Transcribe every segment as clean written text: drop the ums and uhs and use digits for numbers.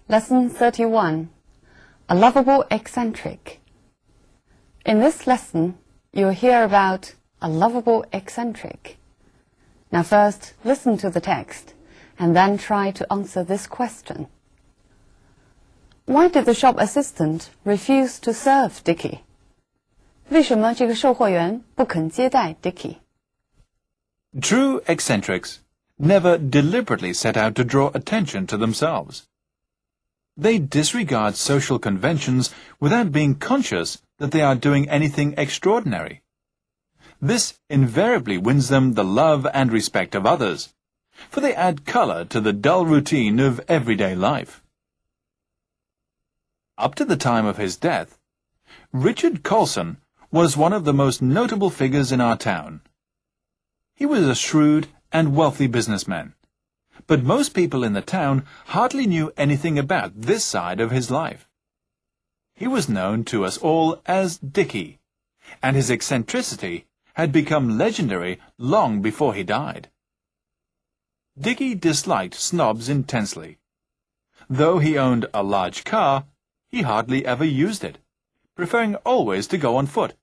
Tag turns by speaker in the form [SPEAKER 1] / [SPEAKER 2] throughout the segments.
[SPEAKER 1] Lesson 31. A lovable eccentric. In this lesson, you'll hear about a lovable eccentric. Now first, listen to the text, and then try to answer this question. Why did the shop assistant refuse to serve Dickie? 为什么这个售货员不肯接待 Dickie?
[SPEAKER 2] True eccentrics never deliberately set out to draw attention to themselves. They disregard social conventions without being conscious that they are doing anything extraordinary. This invariably wins them the love and respect of others, for they add color to the dull routine of everyday life. Up to the time of his death, Richard Colson was one of the most notable figures in our town. He was a shrewd and wealthy businessman, but most people in the town hardly knew anything about this side of his life. He was known to us all as Dickie, and his eccentricity had become legendary long before he died. Dickie disliked snobs intensely. Though he owned a large car, he hardly ever used it, preferring always to go on foot.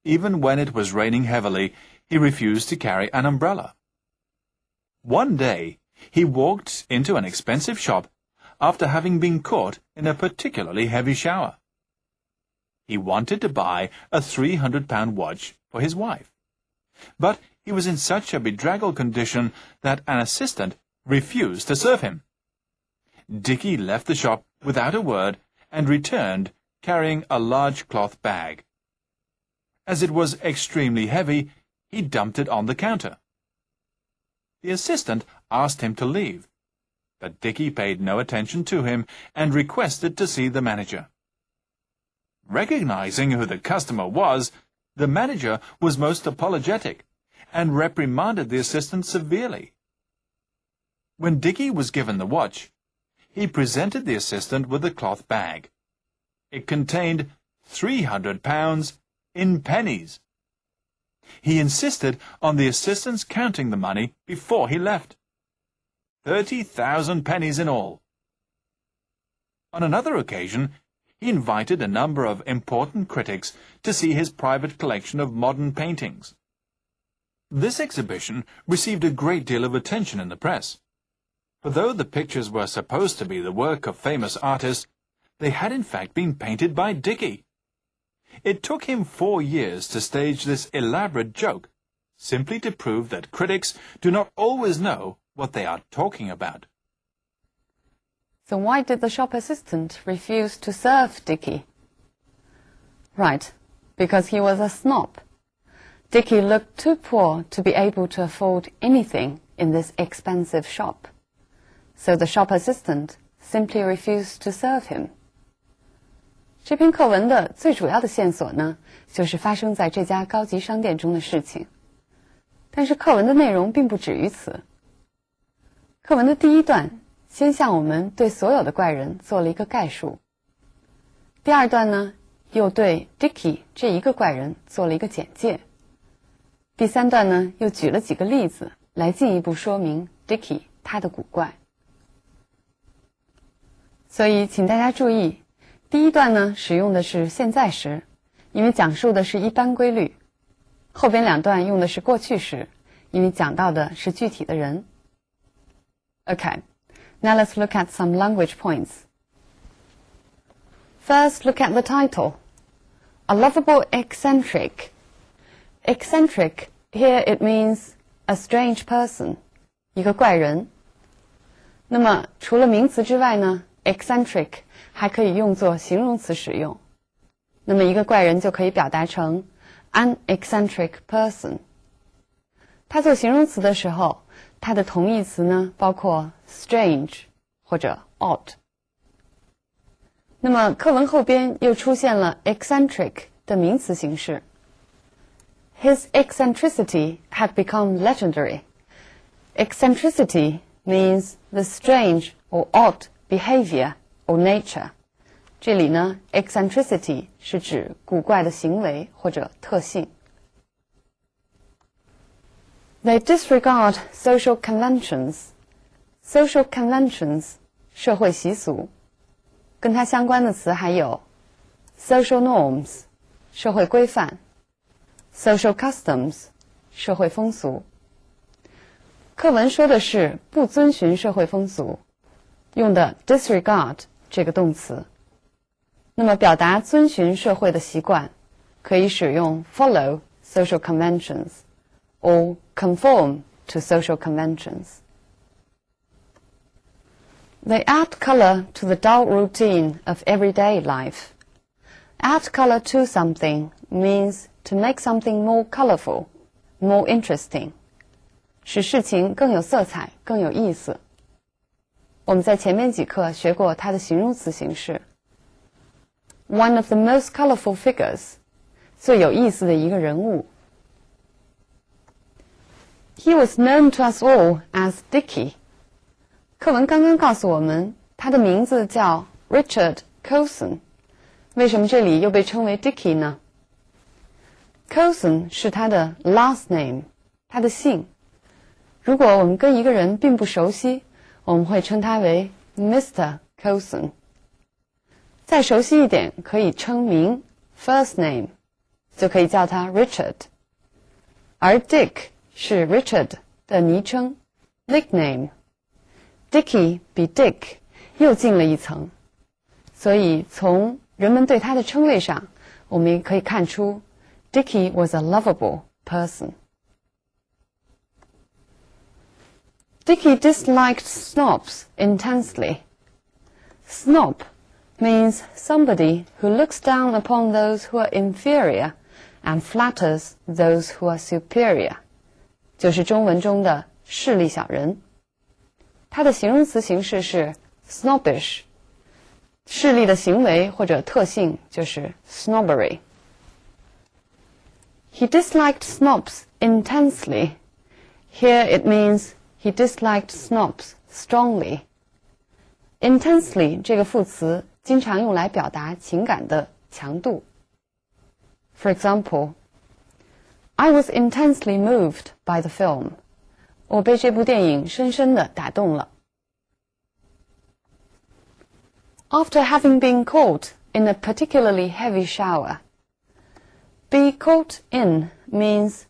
[SPEAKER 2] Even when it was raining heavily, he refused to carry an umbrella. One day, he walked into an expensive shop after having been caught in a particularly heavy shower. He wanted to buy a £300 watch for his wife, but he was in such a bedraggled condition that an assistant refused to serve him. Dickie left the shop without a word and returned carrying a large cloth bag. As it was extremely heavy, he dumped it on the counter. The assistant asked him to leave, but Dickie paid no attention to him and requested to see the manager. Recognizing who the customer was, the manager was most apologetic and reprimanded the assistant severely. When Dickie was given the watch, he presented the assistant with the cloth bag. It contained £300 in pennies. He insisted on the assistant's counting the money before he left. 30,000 pennies in all. On another occasion, he invited a number of important critics to see his private collection of modern paintings. This exhibition received a great deal of attention in the press, for though the pictures were supposed to be the work of famous artists, they had in fact been painted by Dickie. It took him 4 years to stage this elaborate joke, simply to prove that critics do not always know what they are talking about.
[SPEAKER 1] So why did the shop assistant refuse to serve Dickie? Right, because he was a snob. Dickie looked too poor to be able to afford anything in this expensive shop. So the shop assistant simply refused to serve him. 这篇课文的最主要的线索呢，就是发生在这家高级商店中的事情。但是课文的内容并不止于此。课文的第一段先向我们对所有的怪人做了一个概述。第二段呢，又对 Dickie 这一个怪人做了一个简介。第三段呢，又举了几个例子来进一步说明 Dickie 他的古怪。所以请大家注意，第一段呢使用的是现在时，因为讲述的是一般规律。后边两段用的是过去时，因为讲到的是具体的人。Okay, now let's look at some language points. First, look at the title. A lovable eccentric. Eccentric, here it means a strange person, 一个怪人。那么除了名词之外呢， eccentric 还可以用作形容词使用。那么一个怪人就可以表达成 an eccentric person。它做形容词的时候，它的同义词呢包括 strange 或者 odd。那么课文后边又出现了 eccentric 的名词形式。His eccentricity had become legendary. Eccentricity means the strange or odd behavior or nature. 这里呢 eccentricity 是指古怪的行为或者特性。They disregard social conventions. Social conventions 社会习俗，跟它相关的词还有 social norms 社会规范， social customs 社会风俗。课文说的是不遵循社会风俗，用的 disregard 这个动词。那么表达遵循社会的习惯，可以使用 follow social conventions or conform to social conventions. They add color to the dull routine of everyday life. Add color to something means to make something more colorful, more interesting. 使事情更有色彩，更有意思。我们在前面几课学过它的形容词形式。One of the most colorful figures, 最有意思的一个人物。He was known to us all as Dickie. 课文刚刚告诉我们，他的名字叫 Richard Colson。为什么这里又被称为 Dickie 呢？ Colson 是他的 last name, 他的姓。如果我们跟一个人并不熟悉，我们会称他为 Mr. Colson。再熟悉一点，可以称名 first name， 就可以叫他 Richard。而 Dick 是 Richard 的昵称 nickname。Dickie 比 Dick 又进了一层，所以从人们对他的称谓上，我们也可以看出 Dickie was a lovable person。Dickie disliked snobs intensely. Snob means somebody who looks down upon those who are inferior and flatters those who are superior. 就是中文中的势利小人。它的形容词形式是 snobbish， 势利的行为或者特性就是 snobbery。He disliked snobs intensely. Here it means he disliked snobs strongly. Intensely 这个副词经常用来表达情感的强度。For example, I was intensely moved by the film. 我被这部电影深深地打动了。After having been caught in a particularly heavy shower. Be caught in means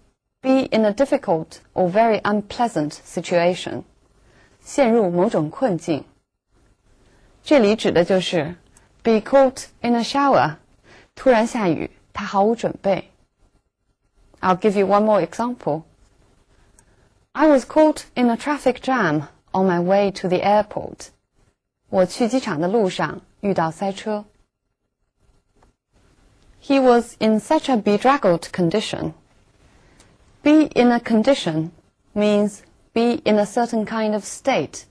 [SPEAKER 1] be in a difficult or very unpleasant situation. 陷入某种困境。这里指的就是 be caught in a shower. 突然下雨，他毫无准备。I'll give you one more example. I was caught in a traffic jam on my way to the airport. 我去机场的路上遇到塞车。He was in such a bedraggled condition. Be in a condition means be in a certain kind of state,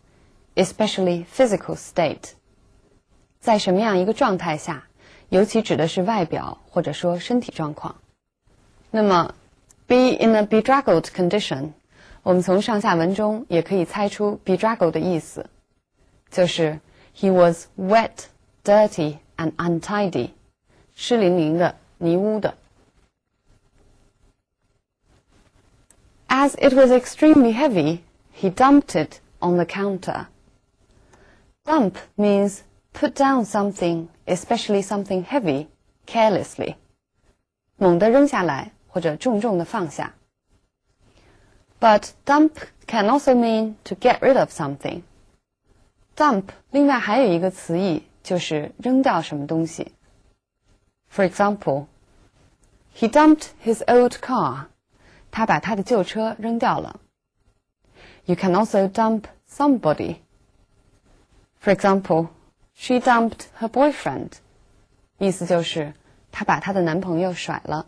[SPEAKER 1] especially physical state. 在什么样一个状态下，尤其指的是外表或者说身体状况。那么 be in a bedraggled condition 我们从上下文中也可以猜出 bedraggled 的意思，就是 he was wet, dirty and untidy, 湿淋淋的、泥污的。As it was extremely heavy, he dumped it on the counter. Dump means put down something, especially something heavy, carelessly. 猛地扔下来或者重重地放下。But dump can also mean to get rid of something. Dump 另外还有一个词义，就是扔掉什么东西。For example, he dumped his old car. 他把他的旧车扔掉了。You can also dump somebody. For example, she dumped her boyfriend. 意思就是她把她的男朋友甩了。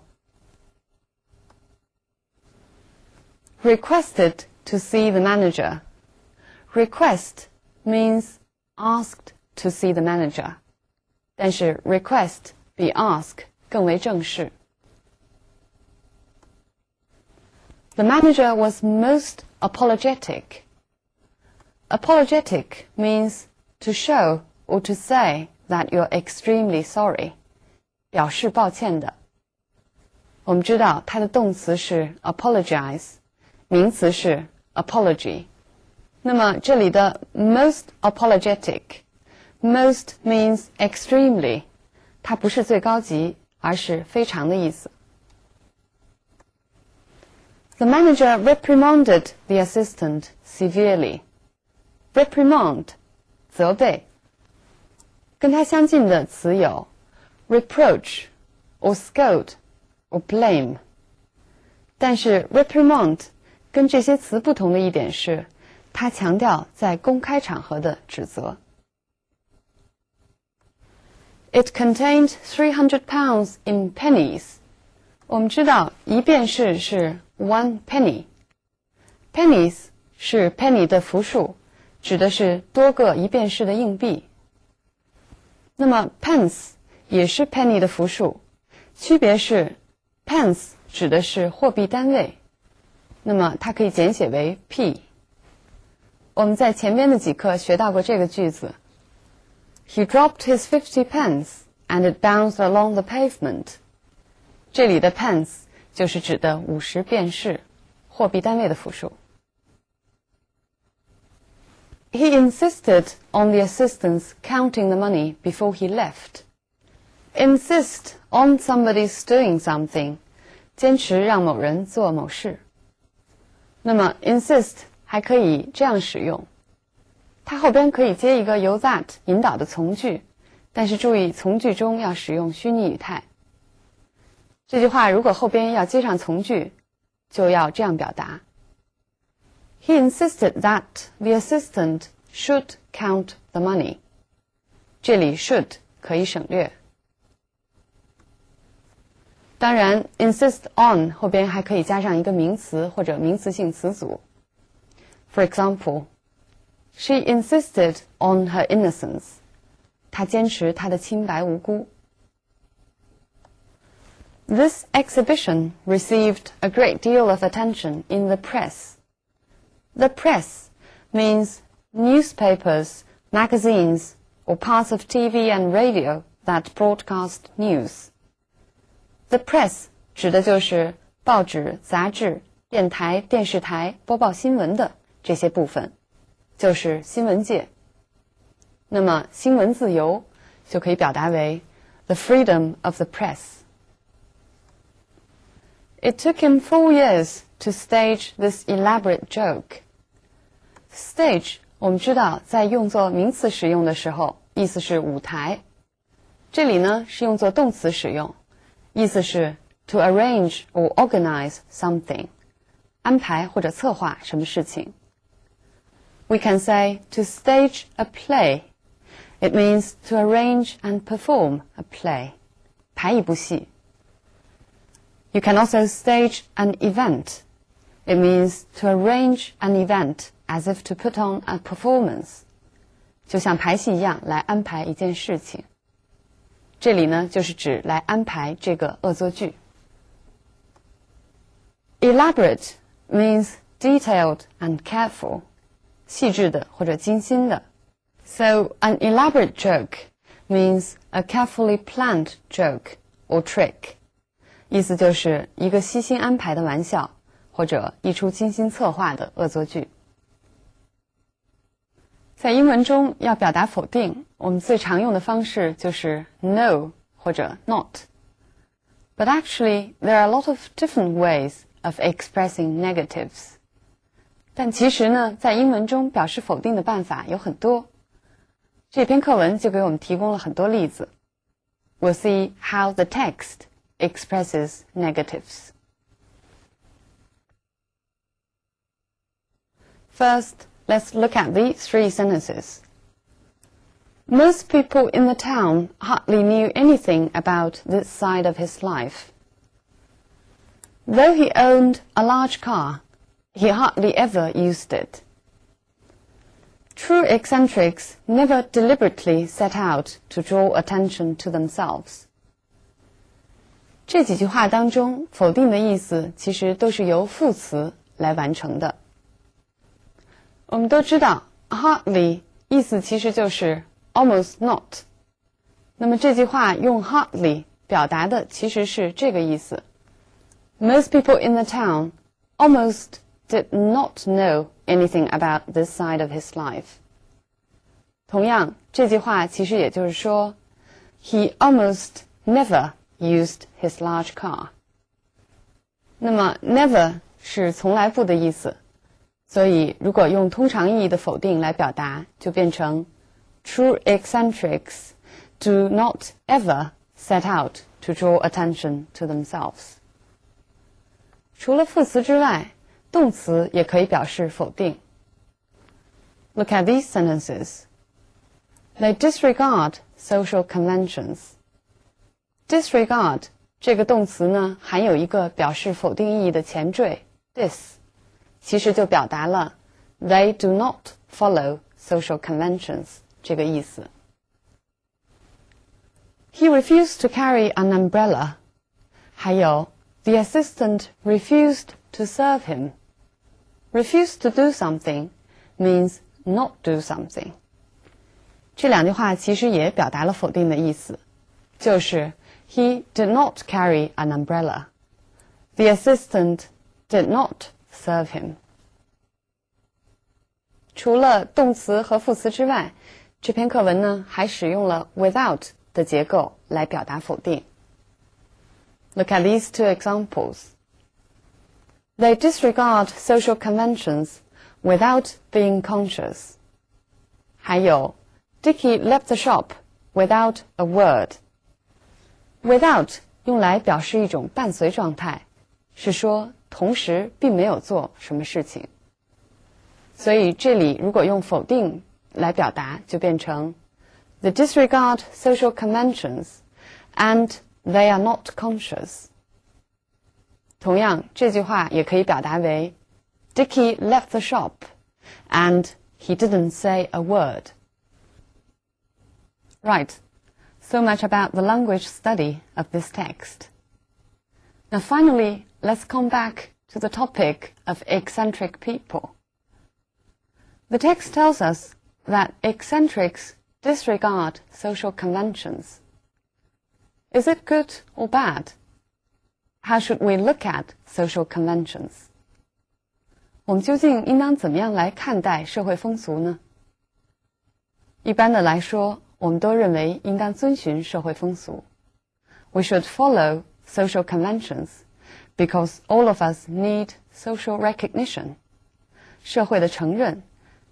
[SPEAKER 1] Requested to see the manager. Request means asked to see the manager. 但是 request 比 ask 更为正式。The manager was most apologetic. Apologetic means to show or to say that you're extremely sorry. 表示抱歉的。我们知道它的动词是 apologize, 名词是 apology. 那么这里的 most apologetic， most means extremely， 它不是最高级，而是非常的意思。The manager reprimanded the assistant severely. Reprimand， 责备。跟它相近的词有 reproach or scold or blame。但是 reprimand 跟这些词不同的一点是，它强调在公开场合的指责。It contained £300 in pennies. 我们知道一便士是 one penny. Pennies 是 penny 的复数，指的是多个一便士的硬币。那么 pence 也是 penny 的复数，区别是 pence 指的是货币单位，那么它可以简写为 p。我们在前边的几课学到过这个句子 He dropped his 50 pence and it bounced along the pavement. 这里的 pence 就是指的50便士，货币单位的复数。He insisted on the assistants counting the money before he left. Insist on somebody's doing something. 坚持让某人做某事。那么 insist 还可以这样使用，它后边可以接一个由 that 引导的从句，但是注意从句中要使用虚拟语态。这句话如果后边要接上从句，就要这样表达。He insisted that the assistant should count the money. 这里 should 可以省略。当然 insist on 后边还可以加上一个名词或者名词性词组。For example, she insisted on her innocence. 她坚持她的清白无辜。This exhibition received a great deal of attention in the press. The press means newspapers, magazines, or parts of TV and radio that broadcast news. The press 指的就是报纸、杂志、电台、电视台播报新闻的这些部分，就是新闻界。那么新闻自由就可以表达为 the freedom of the press. It took him 4 years to stage this elaborate joke. Stage 我们知道在用作名词使用的时候，意思是舞台。这里呢是用作动词使用，意思是 to arrange or organize something， 安排或者策划什么事情。We can say to stage a play. It means to arrange and perform a play. 排一部戏。You can also stage an event. It means to arrange an event as if to put on a performance. 就像排戏一样来安排一件事情。这里呢就是指来安排这个恶作剧。Elaborate means detailed and careful. 细致的或者精心的。So an elaborate joke means a carefully planned joke or trick. 意思就是一个悉心安排的玩笑，或者一出精心策划的恶作剧。在英文中要表达否定，我们最常用的方式就是 no 或者 not. But actually, there are a lot of different ways of expressing negatives. 但其实呢，在英文中表示否定的办法有很多。这篇课文就给我们提供了很多例子。We'll see how the text expresses negatives. First, let's look at the 3 sentences. Most people in the town hardly knew anything about this side of his life. Though he owned a large car, he hardly ever used it. True eccentrics never deliberately set out to draw attention to themselves. 这几句话当中，否定的意思其实都是由副词来完成的。我们都知道 hardly 意思其实就是 almost not。那么这句话用 hardly 表达的其实是这个意思。Most people in the town almost did not know anything about this side of his life. 同样，这句话其实也就是说 he almost never used his large car. 那么 never 是从来不的意思，所以如果用通常意义的否定来表达，就变成 True eccentrics do not ever set out to draw attention to themselves. 除了副词之外，动词也可以表示否定。Look at these sentences. They disregard social conventions. Disregard 这个动词呢，含有一个表示否定意义的前缀 dis， 其实就表达了 they do not follow social conventions 这个意思。He refused to carry an umbrella. 还有 the assistant refused to serve him. Refuse to do something means not do something. 这两句话其实也表达了否定的意思，就是 he did not carry an umbrella. The assistant did not serve him. 除了动词和副词之外，这篇课文呢还使用了 without 的结构来表达否定。Look at these two examples. They disregard social conventions without being conscious. 还有 Dickie left the shop without a word. Without 用来表示一种伴随状态，是说同时并没有做什么事情。所以这里如果用否定来表达，就变成 They disregard social conventions and they are not conscious. 同样，这句话也可以表达为 Dickie left the shop and he didn't say a word. Right, so much about the language study of this text. Now finally, let's come back to the topic of eccentric people. The text tells us that eccentrics disregard social conventions. Is it good or bad? How should we look at social conventions? 我们究竟应当怎么样来看待社会风俗呢？一般的来说，我们都认为应当遵循社会风俗。We should follow social conventions because all of us need social recognition. 社会的承认，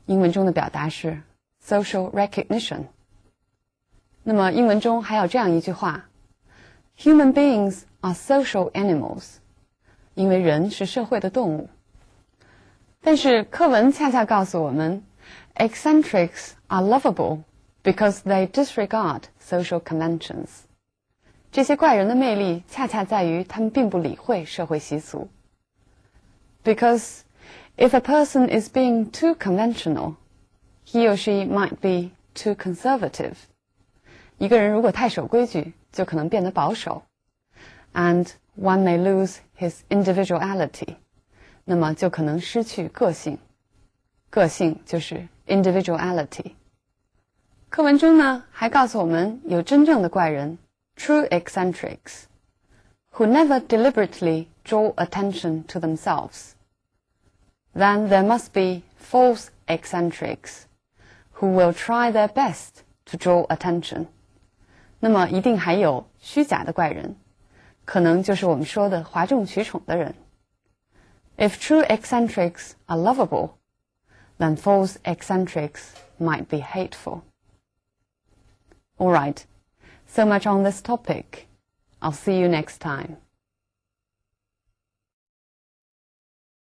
[SPEAKER 1] 英文中的表达是 social recognition. 那么英文中还有这样一句话 Human beings are social animals. 因为人是社会的动物。但是课文恰恰告诉我们 eccentrics are lovable because they disregard social conventions. 这些怪人的魅力恰恰在于他们并不理会社会习俗。Because if a person is being too conventional, he or she might be too conservative. 一个人如果太守规矩，就可能变得保守。And one may lose his individuality. 那么就可能失去个性。个性就是 individuality. 课文中呢，还告诉我们有真正的怪人 true eccentrics, who never deliberately draw attention to themselves. Then there must be false eccentrics, who will try their best to draw attention. 那么一定还有虚假的怪人，可能就是我们说的哗众取宠的人。If true eccentrics are lovable, then false eccentrics might be hateful. All right, so much on this topic. I'll see you next time.